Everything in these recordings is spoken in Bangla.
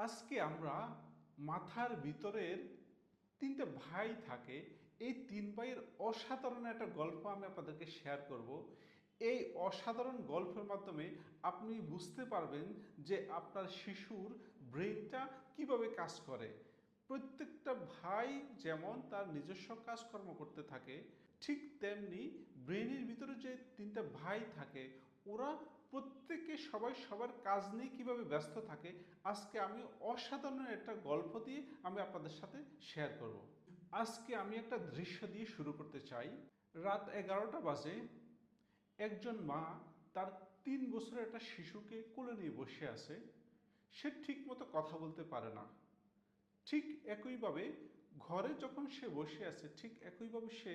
আজকে আমরা মাথার ভিতরের তিনটে ভাই থাকে, এই তিন ভাইয়ের অসাধারণ একটা গল্প আমি আপনাদেরকে শেয়ার করব। এই অসাধারণ গল্পের মাধ্যমে আপনি বুঝতে পারবেন যে আপনার শিশুর ব্রেনটা কিভাবে কাজ করে। প্রত্যেকটা ভাই যেমন তার নিজস্ব কাজকর্ম করতে থাকে, ঠিক তেমনি ব্রেনের ভিতরে যে তিনটা ভাই থাকে ওরা প্রত্যেকে সবাই সবার কাজ নিয়ে কীভাবে ব্যস্ত থাকে, আজকে আমি অসাধারণ একটা গল্প দিয়ে আমি আপনাদের সাথে শেয়ার করব। আজকে আমি একটা দৃশ্য দিয়ে শুরু করতে চাই। রাত 11টা বাজে। একজন মা তার 3 বছরের একটা শিশুকে কোলে নিয়ে বসে আছে। সে ঠিক মতো কথা বলতে পারে না। ঠিক একইভাবে ঘরে যখন সে বসে আছে, ঠিক একইভাবে সে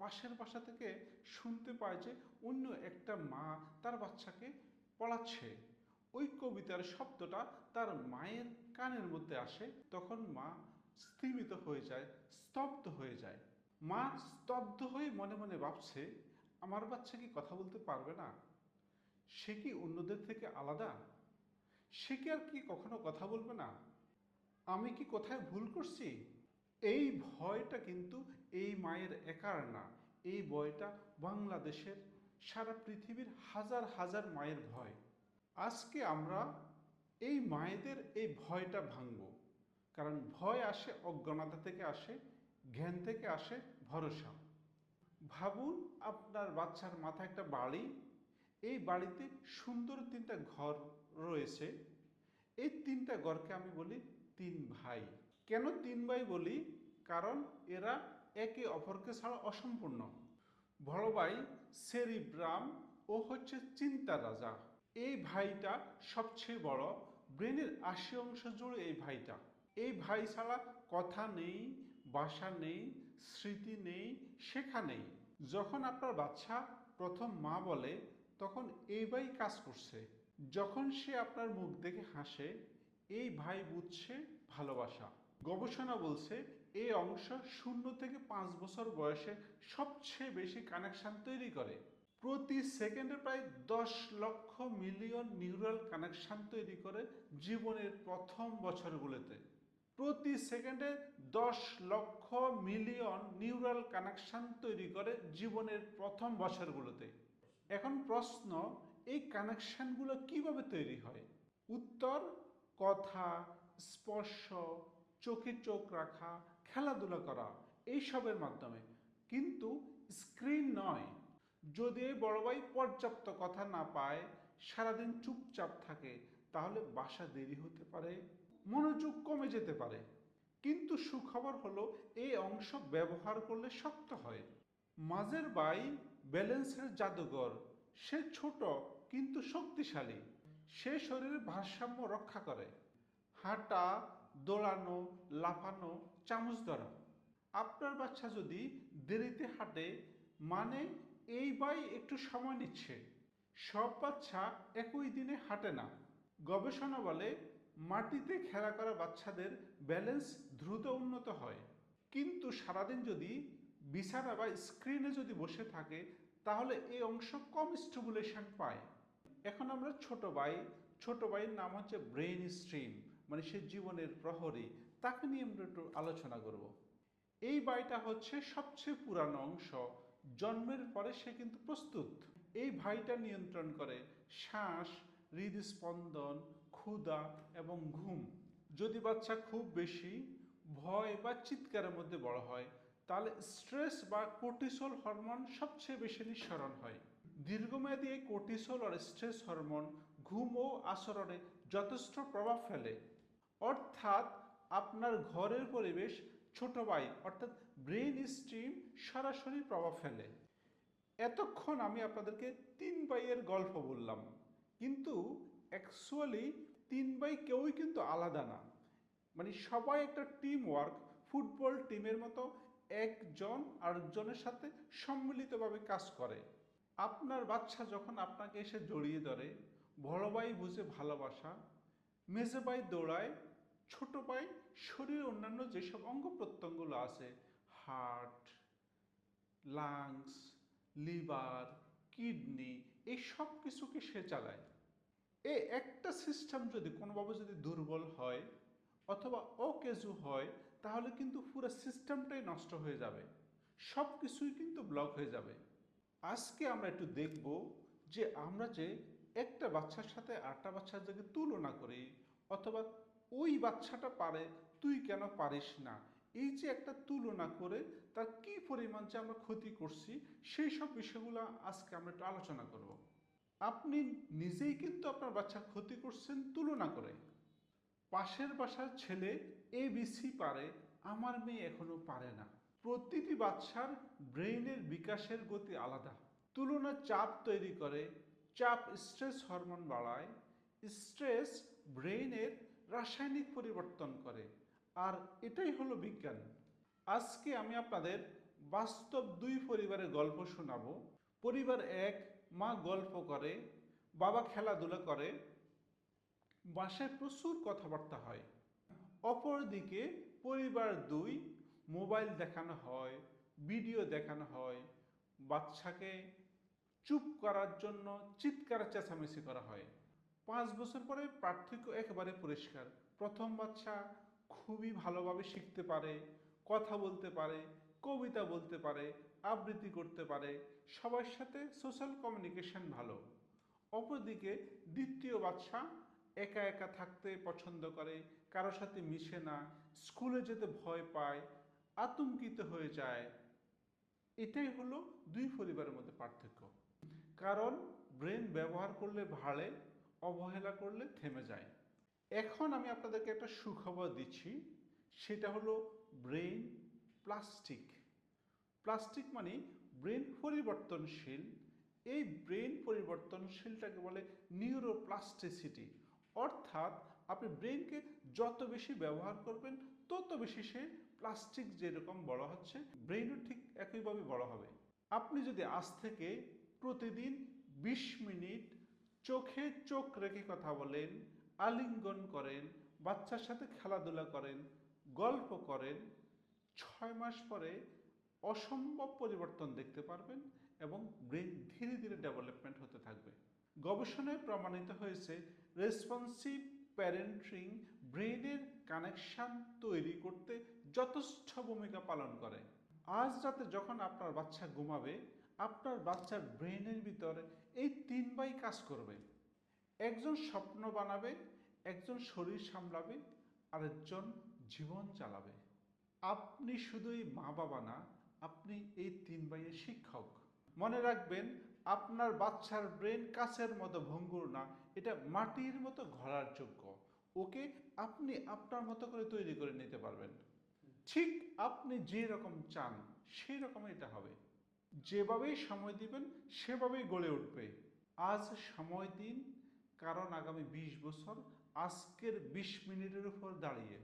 পাশের বাসা থেকে শুনতে পায় যে অন্য একটা মা তার বাচ্চাকে পড়াচ্ছে। ওই কবিতার শব্দটা তার মায়ের কানের মধ্যে আসে। তখন মা স্থিমিত হয়ে যায়, স্তব্ধ হয়ে যায়। মা স্তব্ধ হয়ে মনে মনে ভাবছে, আমার বাচ্চা কি কথা বলতে পারবে না? সে কি অন্যদের থেকে আলাদা? সে কি আর কি কখনো কথা বলবে না? আমি কি কোথায় ভুল করছি? এই ভয়টা কিন্তু এই মায়ের একার না। এই ভয়টা বাংলাদেশের, সারা পৃথিবীর হাজার হাজার মায়ের ভয়। আজকে আমরা এই মায়েদের এই ভয়টা ভাঙব। কারণ ভয় আসে অজ্ঞানতা থেকে, আসে জ্ঞান থেকে, আসে ভরসা। ভাবুন, আপনার বাচ্চার মাথায় একটা বাড়ি। এই বাড়িতে সুন্দর 3টা ঘর রয়েছে। এই 3টা ঘরকে আমি বলি তিন ভাই। কেন তিন ভাই বলি? কারণ এরা একে অপরকে ছাড়া অসম্পূর্ণ। বড় ভাই সেরিব্রাম, ও হচ্ছে চিন্তার রাজা। এই ভাইটা সবচেয়ে বড়। ব্রেনের 80 অংশ জুড়ে এই ভাইটা। এই ভাই ছাড়া কথা নেই, বাসা নেই, স্মৃতি নেই, শেখা নেই। যখন আপনার বাচ্চা প্রথম মা বলে, তখন এই ভাই কাজ করছে। যখন সে আপনার মুখ দেখে হাসে, এই ভাই বুঝছে ভালোবাসা। গবেষণা বলছে এই অংশ 0 থেকে 5 বছর বয়সে সবচেয়ে বেশি কানেকশন তৈরি করে। প্রতি সেকেন্ডে প্রায় 10 লক্ষ মিলিয়ন নিউরাল কানেকশন তৈরি করে জীবনের প্রথম বছরগুলোতে। প্রতি সেকেন্ডে 10 লক্ষ মিলিয়ন নিউরাল কানেকশন তৈরি করে জীবনের প্রথম বছরগুলোতে। এখন প্রশ্ন, এই কানেকশনগুলো কিভাবে তৈরি হয়? উত্তর, কথা, স্পর্শ, চোখে চোখ রাখা, খেলাধুলা করা, এইসবের মাধ্যমে। কিন্তু স্ক্রিন নয়। যদি এই বড় ভাই পর্যাপ্ত কথা না পায়, সারাদিন চুপচাপ থাকে, তাহলে বাসা দেরি হতে পারে, মনোযোগ কমে যেতে পারে। কিন্তু সুখবর হলো এই অংশ ব্যবহার করলে শক্ত হয়। মাঝের ভাই ব্যালেন্সের জাদুঘর। সে ছোট কিন্তু শক্তিশালী। সে শরীরের ভারসাম্য রক্ষা করে। হাঁটা, দৌড়ানো, লাফানো, চামচ ধরা। আপনার বাচ্চা যদি দেরিতে হাঁটে, মানে এই ভাই একটু সময় নিচ্ছে। সব বাচ্চা একই দিনে হাঁটে না। গবেষণা বলে মাটিতে খেলা করা বাচ্চাদের ব্যালেন্স দ্রুত উন্নত হয়। কিন্তু সারাদিন যদি বিছানা বা স্ক্রিনে যদি বসে থাকে, তাহলে এই অংশ কম স্টিমুলেশন পায়। এখন আমরা ছোট ভাইয়ের নাম হচ্ছে ব্রেইন স্ট্রিম, মানে সে জীবনের প্রহরী। তাকে নিয়ে আমরা একটু আলোচনা করব। এই ভাইটা হচ্ছে সবচেয়ে পুরানো অংশ। জন্মের পরে সে কিন্তু প্রস্তুত। এই ভাইটা নিয়ন্ত্রণ করে শ্বাস, হৃদস্পন্দন, ক্ষুধা এবং ঘুম। যদি বাচ্চা খুব বেশি ভয় বা চিৎকারের মধ্যে বড় হয়, তাহলে স্ট্রেস বা কোর্টিসল হরমোন সবচেয়ে বেশি নিঃসরণ হয়। দীর্ঘমেয়াদী এই কোর্টিসল আর স্ট্রেস হরমোন ঘুম ও আচরণে যথেষ্ট প্রভাব ফেলে। অর্থাৎ আপনার ঘরের পরিবেশ ছোট ভাই অর্থাৎ ব্রেইন স্ট্রিম সরাসরি প্রভাব ফেলে। এতক্ষণ আমি আপনাদেরকে তিন ভাইয়ের গল্প বললাম, কিন্তু অ্যাকচুয়ালি তিন ভাই কেউই কিন্তু আলাদা না। মানে সবাই একটা টিম ওয়ার্ক, ফুটবল টিমের মতো একজন আরেকজনের সাথে সম্মিলিতভাবে কাজ করে। আপনার বাচ্চা যখন আপনাকে এসে জড়িয়ে ধরে, বড় ভাই বুঝে ভালোবাসা, মেজো ভাই দৌড়ায়, ছোট ভাই শরীরের অন্যান্য যেসব অঙ্গ প্রত্যঙ্গগুলো আছে, হার্ট, লাংস, লিভার, কিডনি, এই সব কিছুকে সে চালায়। এই একটা সিস্টেম যদি কোনোভাবে যদি দুর্বল হয়, অথবা অকেজু হয়, তাহলে কিন্তু পুরো সিস্টেমটাই নষ্ট হয়ে যাবে, সব কিছুই কিন্তু ব্লক হয়ে যাবে। আজকে আমরা একটু দেখব যে আমরা যে একটা বাচ্চার সাথে আরেকটা বাচ্চার যদি তুলনা করি, অথবা ওই বাচ্চাটা পারে তুই কেন পারিস না, এই যে একটা তুলনা করে তার কি পরিমাণ যে আমরা ক্ষতি করছি, সেই সব বিষয়গুলো আজকে আমরা একটু আলোচনা করব। আপনি নিজেই কিন্তু আপনার বাচ্চার ক্ষতি করছেন তুলনা করে। পাশের বাসার ছেলে ABC পারে, আমার মেয়ে এখনো পারে না। প্রতিটি বাচ্চার ব্রেইনের বিকাশের গতি আলাদা। তুলনা চাপ তৈরি করে, চাপ স্ট্রেস হরমোন বাড়ায়, স্ট্রেস ব্রেইনের রাসায়নিক পরিবর্তন করে, আর এটাই হলো বিজ্ঞান। আজকে আমি আপনাদের বাস্তব দুই পরিবারের গল্প শোনাবো। পরিবার এক, মা গল্প করে, বাবা খেলাধুলা করে, বাসায় প্রচুর কথাবার্তা হয়। অপরদিকে পরিবার দুই, মোবাইল দেখানো হয়, ভিডিও দেখানো হয়, বাচ্চাকে চুপ করার জন্য চিৎকার চেঁচামেচি করা হয়। 5 বছর পরে পার্থক্য একেবারে পরিষ্কার। প্রথম বাচ্চা খুবই ভালোভাবে শিখতে পারে, কথা বলতে পারে, কবিতা বলতে পারে, আবৃত্তি করতে পারে, সবার সাথে সোশ্যাল কমিউনিকেশন ভালো। অপরদিকে দ্বিতীয় বাচ্চা একা একা থাকতে পছন্দ করে, কারোর সাথে মিশে না, স্কুলে যেতে ভয় পায়, আতঙ্কিত হয়ে যায়। এটাই হলো দুই পরিবারের মধ্যে পার্থক্য। কারণ ব্রেন ব্যবহার করলে বাড়ে, অবহেলা করলে থেমে যায়। এখন আমি আপনাদেরকে একটা সুখবর দিচ্ছি, সেটা হলো ব্রেন প্লাস্টিক। প্লাস্টিক মানে ব্রেন পরিবর্তনশীল। এই ব্রেন পরিবর্তনশীলটাকে বলে নিউরোপ্লাস্টিসিটি। অর্থাৎ আপনি ব্রেনকে যত বেশি ব্যবহার করবেন, তত বেশি সে প্লাস্টিক যেরকম বড় হচ্ছে, ব্রেনও ঠিক একইভাবে বড় হবে। আপনি যদি আজ থেকে প্রতিদিন 20 মিনিট চোখে চোখ রেখে কথা বলেন, আলিঙ্গন করেন, বাচ্চার সাথে খেলাধুলা করেন, গল্প করেন, 6 মাস পরে অসম্ভব পরিবর্তন দেখতে পারবেন এবং ব্রেন ধীরে ধীরে ডেভেলপমেন্ট হতে থাকবে। গবেষণায় প্রমাণিত হয়েছে রেসপন্সিভ প্যারেন্টিং ব্রেনের কানেকশন তৈরি করতে যথেষ্ট ভূমিকা পালন করে। আজ রাতে যখন আপনার বাচ্চা ঘুমাবে, আপনার বাচ্চার ব্রেনের ভিতরে এই 3 কাজ করবে। একজন স্বপ্ন বানাবে, একজন শরীর সামলাবে, আরেকজন জীবন চালাবে। আপনি শুধুই মা বাবা না, আপনি এই 3 শিক্ষক। মনে রাখবেন, আপনার বাচ্চার ব্রেন কাচের মতো ভঙ্গুর না, এটা মাটির মতো গড়ার যোগ্য। ওকে আপনি আপনার মতো করে তৈরি করে নিতে পারবেন। ঠিক আপনি যে রকম চান সেই রকম এটা হবে। যেভাবেই সময় দিবেন সেভাবেই গড়ে উঠবে। আজ সময় দিন, কারণ আগামী 20 বছর আজকের 20 মিনিটের উপর দাঁড়িয়ে।